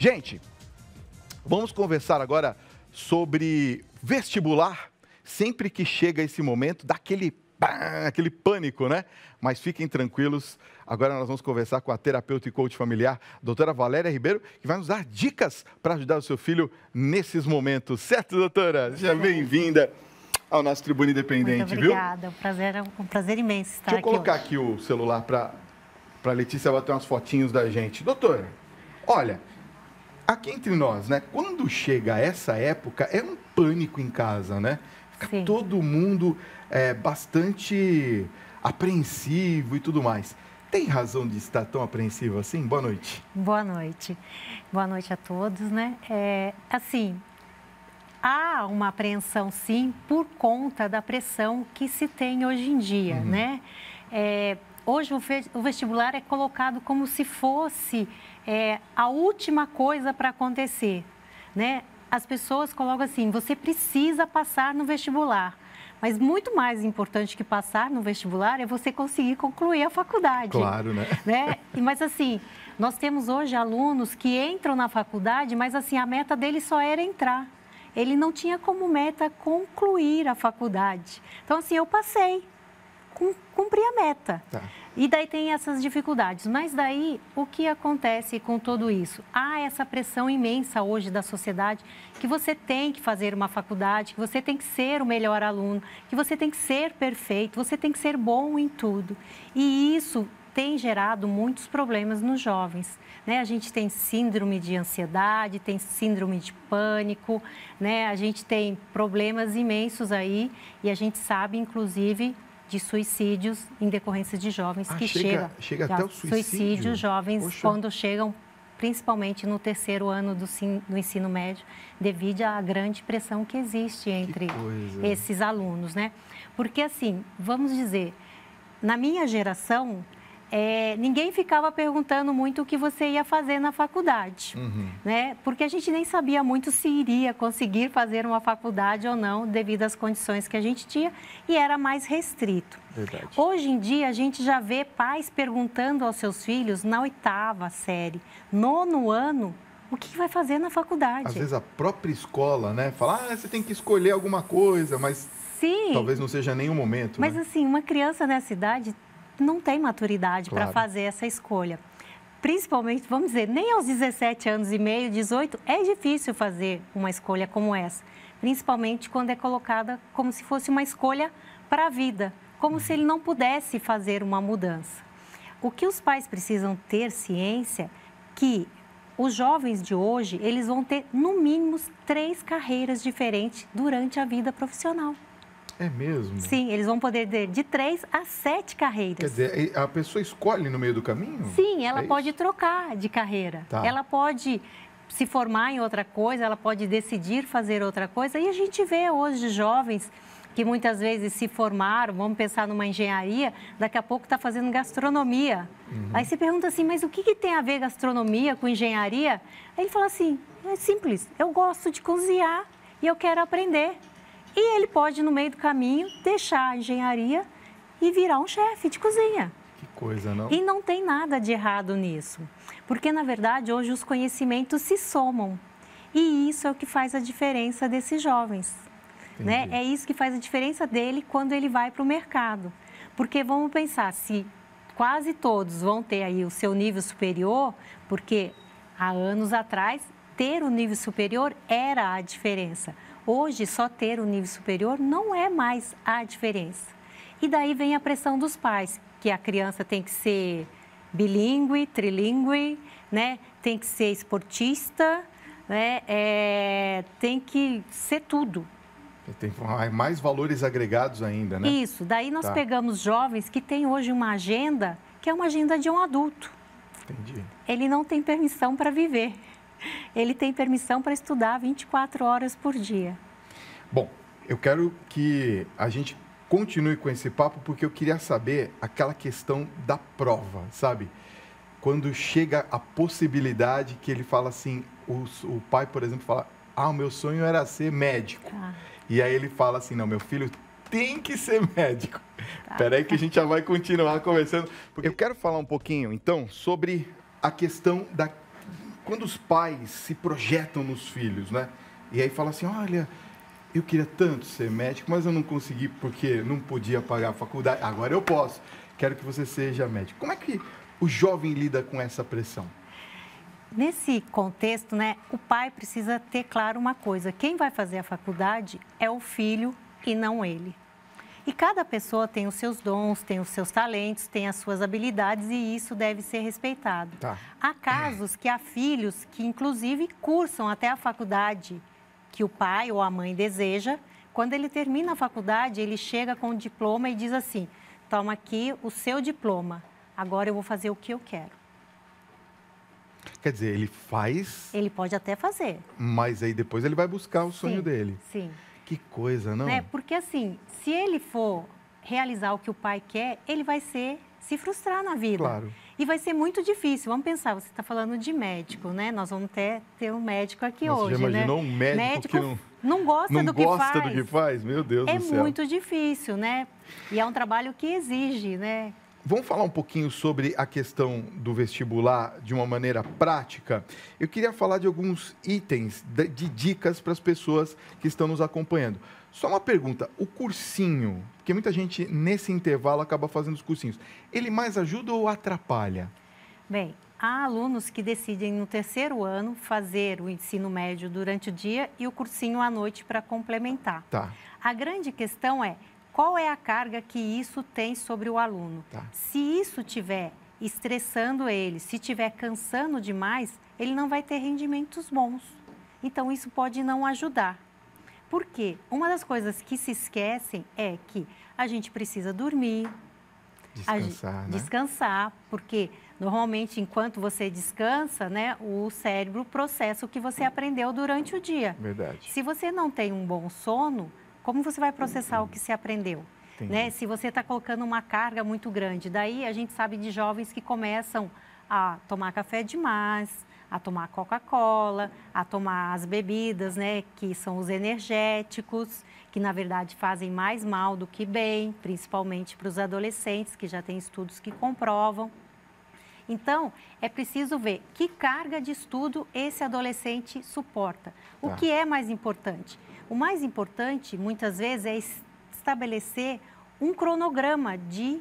Gente, vamos conversar agora sobre vestibular. Sempre que chega esse momento, dá aquele pânico, né? Mas fiquem tranquilos, agora nós vamos conversar com a terapeuta e coach familiar, doutora Valéria Ribeiro, que vai nos dar dicas para ajudar o seu filho nesses momentos. Certo, doutora? Seja bem-vinda ao nosso Tribuna Independente, Muito obrigada, viu? Um prazer imenso estar Deixa eu colocar hoje. aqui o celular para a Letícia bater umas fotinhos da gente. Doutora, olha, aqui entre nós, né? Quando chega essa época, é um pânico em casa, né? Fica Sim. todo mundo bastante apreensivo e tudo mais. Tem razão de estar tão apreensivo assim? Boa noite. Boa noite. Boa noite a todos, né? Assim, há uma apreensão, sim, por conta da pressão que se tem hoje em dia, né? Hoje o vestibular é colocado como se fosse a última coisa para acontecer, né? As pessoas colocam assim, você precisa passar no vestibular. Mas muito mais importante que passar no vestibular é você conseguir concluir a faculdade. Claro, né? Mas assim, nós temos hoje alunos que entram na faculdade, mas assim, a meta dele só era entrar. Ele não tinha como meta concluir a faculdade. Então assim, eu passei, cumpri a meta. Tá. E daí tem essas dificuldades. Mas daí, o que acontece com tudo isso? Há essa pressão imensa hoje da sociedade que você tem que fazer uma faculdade, que você tem que ser o melhor aluno, que você tem que ser perfeito, você tem que ser bom em tudo. E isso tem gerado muitos problemas nos jovens, né? A gente tem síndrome de ansiedade, tem síndrome de pânico, né? A gente tem problemas imensos aí e a gente sabe, inclusive, de suicídios em decorrência de jovens que chega até o suicídio? Jovens, Poxa. Quando chegam, principalmente no terceiro ano do ensino médio, devido à grande pressão que existe entre esses alunos, né? Porque, assim, vamos dizer, na minha geração, ninguém ficava perguntando muito o que você ia fazer na faculdade, né? Porque a gente nem sabia muito se iria conseguir fazer uma faculdade ou não, devido às condições que a gente tinha, e era mais restrito. Verdade. Hoje em dia, a gente já vê pais perguntando aos seus filhos, na 8ª série, 9º ano, o que vai fazer na faculdade. Às vezes a própria escola, né? Fala, você tem que escolher alguma coisa, mas sim, talvez não seja nenhum momento. Mas né? assim, uma criança nessa idade não tem maturidade para fazer essa escolha. Principalmente, vamos dizer, nem aos 17 anos e meio, 18, é difícil fazer uma escolha como essa. Principalmente quando é colocada como se fosse uma escolha para a vida, como se ele não pudesse fazer uma mudança. O que os pais precisam ter ciência que os jovens de hoje, eles vão ter, no mínimo, 3 carreiras diferentes durante a vida profissional. É mesmo? Sim, eles vão poder ter de 3 a 7 carreiras. Quer dizer, a pessoa escolhe no meio do caminho? Sim, ela pode trocar de carreira. Tá. Ela pode se formar em outra coisa, ela pode decidir fazer outra coisa. E a gente vê hoje jovens que muitas vezes se formaram, vamos pensar numa engenharia, daqui a pouco está fazendo gastronomia. Aí você pergunta assim, mas o que tem a ver gastronomia com engenharia? Aí ele fala assim, é simples, eu gosto de cozinhar e eu quero aprender. E ele pode, no meio do caminho, deixar a engenharia e virar um chefe de cozinha. Que coisa, não? E não tem nada de errado nisso. Porque, na verdade, hoje os conhecimentos se somam. E isso é o que faz a diferença desses jovens. Né? É isso que faz a diferença dele quando ele vai para o mercado. Porque vamos pensar, se quase todos vão ter aí o seu nível superior, porque há anos atrás, ter o nível superior era a diferença. Hoje, só ter o nível superior não é mais a diferença. E daí vem a pressão dos pais, que a criança tem que ser bilíngue, trilíngue, né? Tem que ser esportista, né? Tem que ser tudo. Tem mais valores agregados ainda, né? Isso. Daí nós pegamos jovens que têm hoje uma agenda, que é uma agenda de um adulto. Entendi. Ele não tem permissão para viver. Ele tem permissão para estudar 24 horas por dia. Bom, eu quero que a gente continue com esse papo, porque eu queria saber aquela questão da prova, sabe? Quando chega a possibilidade que ele fala assim, o pai, por exemplo, fala, o meu sonho era ser médico. E aí ele fala assim, não, meu filho tem que ser médico. Espera aí que a gente já vai continuar conversando. Porque eu quero falar um pouquinho, então, sobre a questão da quando os pais se projetam nos filhos, né? E aí fala assim, olha, eu queria tanto ser médico, mas eu não consegui porque não podia pagar a faculdade. Agora eu posso. Quero que você seja médico. Como é que o jovem lida com essa pressão? Nesse contexto, né, o pai precisa ter claro uma coisa: quem vai fazer a faculdade é o filho e não ele. E cada pessoa tem os seus dons, tem os seus talentos, tem as suas habilidades e isso deve ser respeitado. Tá. Há casos que há filhos que, inclusive, cursam até a faculdade que o pai ou a mãe deseja. Quando ele termina a faculdade, ele chega com o diploma e diz assim: toma aqui o seu diploma, agora eu vou fazer o que eu quero. Quer dizer, ele faz... Ele pode até fazer. Mas aí depois ele vai buscar o sonho dele. Sim. Que coisa, não? Porque assim, se ele for realizar o que o pai quer, ele vai se frustrar na vida. Claro. E vai ser muito difícil. Vamos pensar, você está falando de médico, né? Nós vamos ter um médico aqui hoje, você já imaginou, né? um médico que não gosta do que faz. Não gosta do que faz? Meu Deus do céu. É muito difícil, né? E é um trabalho que exige, né? Vamos falar um pouquinho sobre a questão do vestibular de uma maneira prática? Eu queria falar de alguns itens, de dicas para as pessoas que estão nos acompanhando. Só uma pergunta, o cursinho, porque muita gente nesse intervalo acaba fazendo os cursinhos, ele mais ajuda ou atrapalha? Bem, há alunos que decidem no terceiro ano fazer o ensino médio durante o dia e o cursinho à noite para complementar. Tá. A grande questão é: qual é a carga que isso tem sobre o aluno? Tá. Se isso estiver estressando ele, se estiver cansando demais, ele não vai ter rendimentos bons. Então, isso pode não ajudar. Por quê? Uma das coisas que se esquecem é que a gente precisa dormir, descansar, porque normalmente enquanto você descansa, né, o cérebro processa o que você aprendeu durante o dia. Verdade. Se você não tem um bom sono, como você vai processar o que se aprendeu? Né? Se você está colocando uma carga muito grande, daí a gente sabe de jovens que começam a tomar café demais, a tomar Coca-Cola, a tomar as bebidas, né, que são os energéticos, que na verdade fazem mais mal do que bem, principalmente para os adolescentes, que já tem estudos que comprovam. Então, é preciso ver que carga de estudo esse adolescente suporta. O que é mais importante? O mais importante, muitas vezes, é estabelecer um cronograma de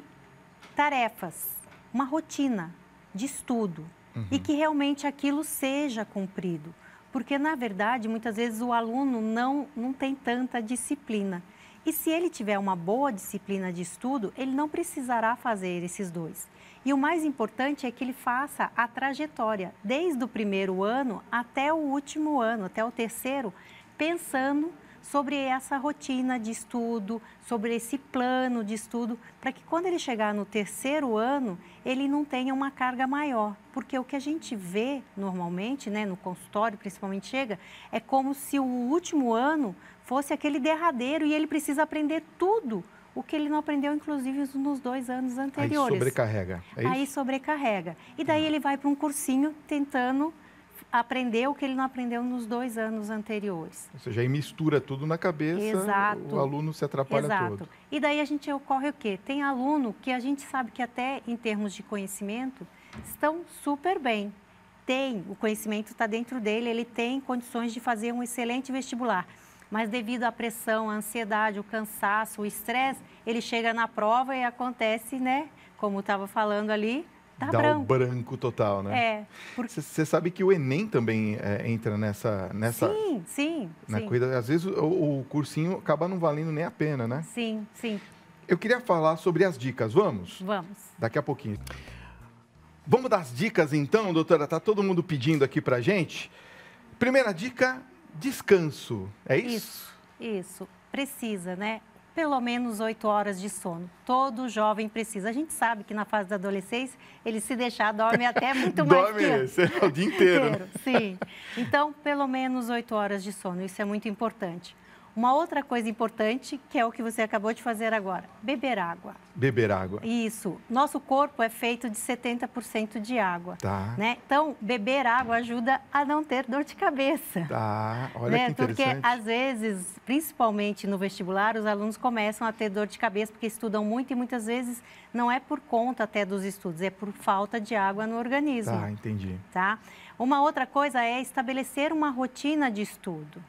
tarefas, uma rotina de estudo e que realmente aquilo seja cumprido. Porque, na verdade, muitas vezes o aluno não tem tanta disciplina. E se ele tiver uma boa disciplina de estudo, ele não precisará fazer esses dois. E o mais importante é que ele faça a trajetória, desde o primeiro ano até o último ano, até o terceiro, pensando sobre essa rotina de estudo, sobre esse plano de estudo, para que quando ele chegar no terceiro ano, ele não tenha uma carga maior. Porque o que a gente vê normalmente, né, no consultório, principalmente é como se o último ano fosse aquele derradeiro e ele precisa aprender tudo o que ele não aprendeu, inclusive, nos 2 anos anteriores. Aí sobrecarrega, é isso? Aí sobrecarrega. E daí ele vai para um cursinho tentando aprender o que ele não aprendeu nos 2 anos anteriores. Ou seja, aí mistura tudo na cabeça, Exato. O aluno se atrapalha todo. E daí a gente ocorre o quê? Tem aluno que a gente sabe que até em termos de conhecimento estão super bem. O conhecimento está dentro dele, ele tem condições de fazer um excelente vestibular. Mas devido à pressão, à ansiedade, o cansaço, o estresse, ele chega na prova e acontece, né, como estava falando ali, dá branco. O branco total, né? Você sabe que o Enem também entra nessa Sim. corrida. Às vezes o cursinho acaba não valendo nem a pena, né? Sim. Eu queria falar sobre as dicas, vamos? Vamos. Daqui a pouquinho. Vamos dar as dicas então, doutora? Está todo mundo pedindo aqui pra gente. Primeira dica, descanso. É isso? Isso. Precisa, né? Pelo menos 8 horas de sono. Todo jovem precisa. A gente sabe que na fase da adolescência, ele se deixar, dorme até muito mais que antes. Dorme o dia inteiro. Né? Sim. Então, pelo menos 8 horas de sono. Isso é muito importante. Uma outra coisa importante, que é o que você acabou de fazer agora, beber água. Beber água. Isso. Nosso corpo é feito de 70% de água. Tá. Né? Então, beber água ajuda a não ter dor de cabeça. Tá, olha que interessante. Porque, às vezes, principalmente no vestibular, os alunos começam a ter dor de cabeça porque estudam muito e muitas vezes não é por conta até dos estudos, é por falta de água no organismo. Tá, entendi. Tá? Uma outra coisa é estabelecer uma rotina de estudo.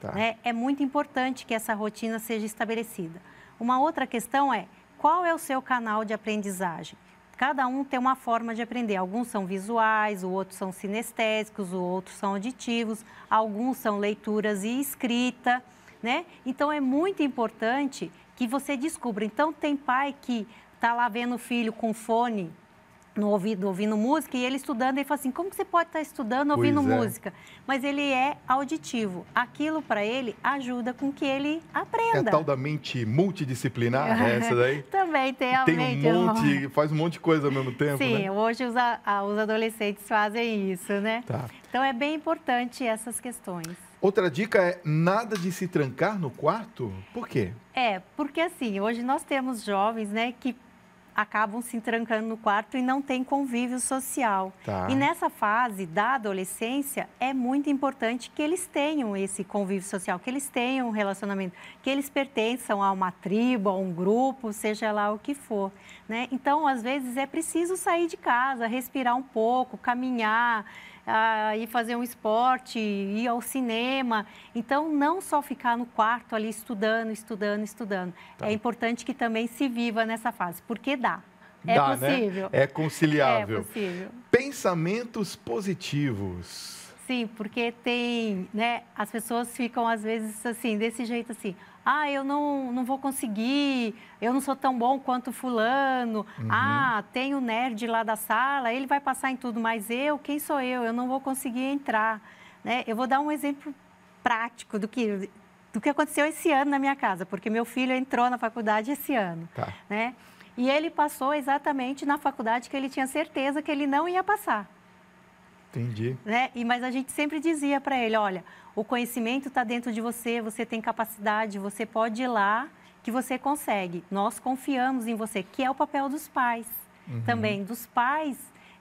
Tá. Né? É muito importante que essa rotina seja estabelecida. Uma outra questão é, qual é o seu canal de aprendizagem? Cada um tem uma forma de aprender. Alguns são visuais, outros são sinestésicos, outros são auditivos, alguns são leituras e escrita, né? Então, é muito importante que você descubra. Então, tem pai que está lá vendo o filho com fone no ouvido, ouvindo música, e ele estudando, ele fala assim, como que você pode estar estudando ouvindo música? Mas ele é auditivo. Aquilo, para ele, ajuda com que ele aprenda. É a tal da mente multidisciplinar, essa daí? Também tem a mente. Faz um monte de coisa ao mesmo tempo, Sim, né? Hoje os adolescentes fazem isso, né? Tá. Então, é bem importante essas questões. Outra dica é nada de se trancar no quarto? Por quê? Porque assim, hoje nós temos jovens, né, que acabam se trancando no quarto e não tem convívio social. Tá. E nessa fase da adolescência, é muito importante que eles tenham esse convívio social, que eles tenham um relacionamento, que eles pertençam a uma tribo, a um grupo, seja lá o que for, né? Então, às vezes, é preciso sair de casa, respirar um pouco, caminhar, ir fazer um esporte, ir ao cinema. Então, não só ficar no quarto ali estudando. Tá. É importante que também se viva nessa fase, porque dá. É possível. Né? É conciliável. É possível. Pensamentos positivos. Sim, porque tem, né, as pessoas ficam às vezes assim, desse jeito assim, eu não vou conseguir, eu não sou tão bom quanto fulano, tem o nerd lá da sala, ele vai passar em tudo, mas quem sou eu? Eu não vou conseguir entrar, né? Eu vou dar um exemplo prático do que aconteceu esse ano na minha casa, porque meu filho entrou na faculdade esse ano, tá, né? E ele passou exatamente na faculdade que ele tinha certeza que ele não ia passar. Entendi. Né? Mas a gente sempre dizia para ele, olha, o conhecimento está dentro de você, você tem capacidade, você pode ir lá que você consegue. Nós confiamos em você, que é o papel dos pais. Também, dos pais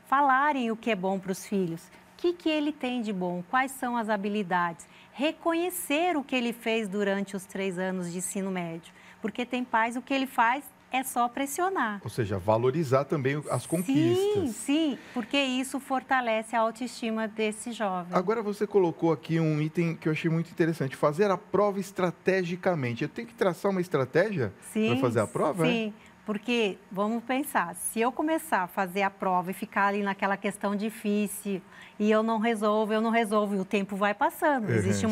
falarem o que é bom para os filhos. O que ele tem de bom? Quais são as habilidades? Reconhecer o que ele fez durante os 3 anos de ensino médio. Porque tem pais, o que ele faz é só pressionar. Ou seja, valorizar também as conquistas. Sim, porque isso fortalece a autoestima desse jovem. Agora você colocou aqui um item que eu achei muito interessante, fazer a prova estrategicamente. Eu tenho que traçar uma estratégia para fazer a prova? Sim, porque vamos pensar, se eu começar a fazer a prova e ficar ali naquela questão difícil e eu não resolvo, e o tempo vai passando, existe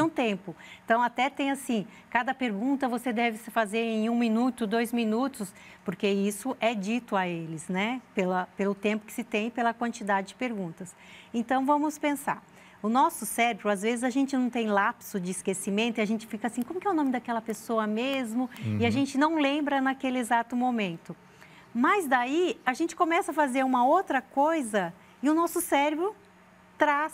um tempo. Então, até tem assim, cada pergunta você deve se fazer em 1 minuto, 2 minutos, porque isso é dito a eles, né? Pelo tempo que se tem, pela quantidade de perguntas. Então, vamos pensar. O nosso cérebro, às vezes, a gente não tem lapso de esquecimento e a gente fica assim, como que é o nome daquela pessoa mesmo? E a gente não lembra naquele exato momento. Mas daí, a gente começa a fazer uma outra coisa e o nosso cérebro traz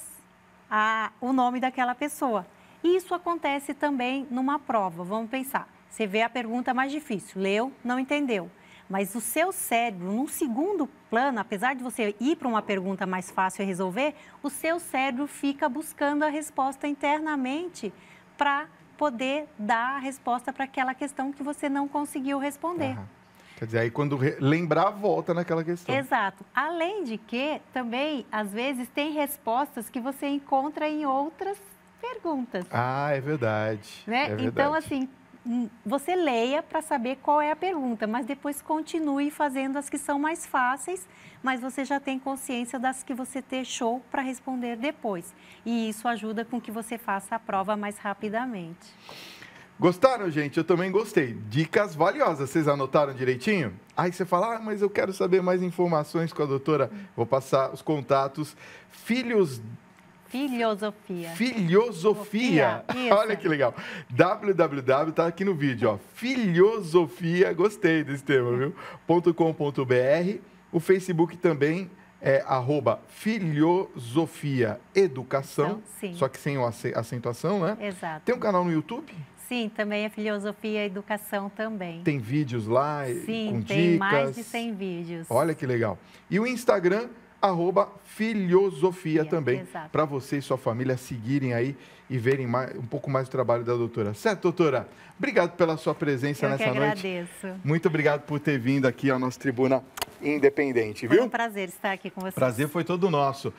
o nome daquela pessoa. E isso acontece também numa prova. Vamos pensar, você vê a pergunta mais difícil, leu, não entendeu. Mas o seu cérebro, num segundo plano, apesar de você ir para uma pergunta mais fácil e resolver, o seu cérebro fica buscando a resposta internamente para poder dar a resposta para aquela questão que você não conseguiu responder. Quer dizer, aí quando lembrar, volta naquela questão. Exato. Além de que, também, às vezes, tem respostas que você encontra em outras perguntas. É verdade. Né? É verdade. Então, assim, você leia para saber qual é a pergunta, mas depois continue fazendo as que são mais fáceis, mas você já tem consciência das que você deixou para responder depois. E isso ajuda com que você faça a prova mais rapidamente. Gostaram, gente? Eu também gostei. Dicas valiosas. Vocês anotaram direitinho? Aí você fala, mas eu quero saber mais informações com a doutora. Vou passar os contatos. Filhosofia. Olha que legal. www, tá aqui no vídeo, ó. Filhosofia, gostei desse tema, viu? .com.br. O Facebook também é @Filhosofia Educação, só que sem acentuação, né? Exato. Tem um canal no YouTube? Sim, também é Filosofia Educação também. Tem vídeos lá com dicas? Tem mais de 100 vídeos. Olha que legal. E o Instagram, @Filhosofia também, para você e sua família seguirem aí e verem um pouco mais do trabalho da doutora. Certo, doutora? Obrigado pela sua presença nessa noite. Eu que agradeço. Muito obrigado por ter vindo aqui à nossa Tribuna Independente, viu? Foi um prazer estar aqui com vocês. Prazer foi todo nosso.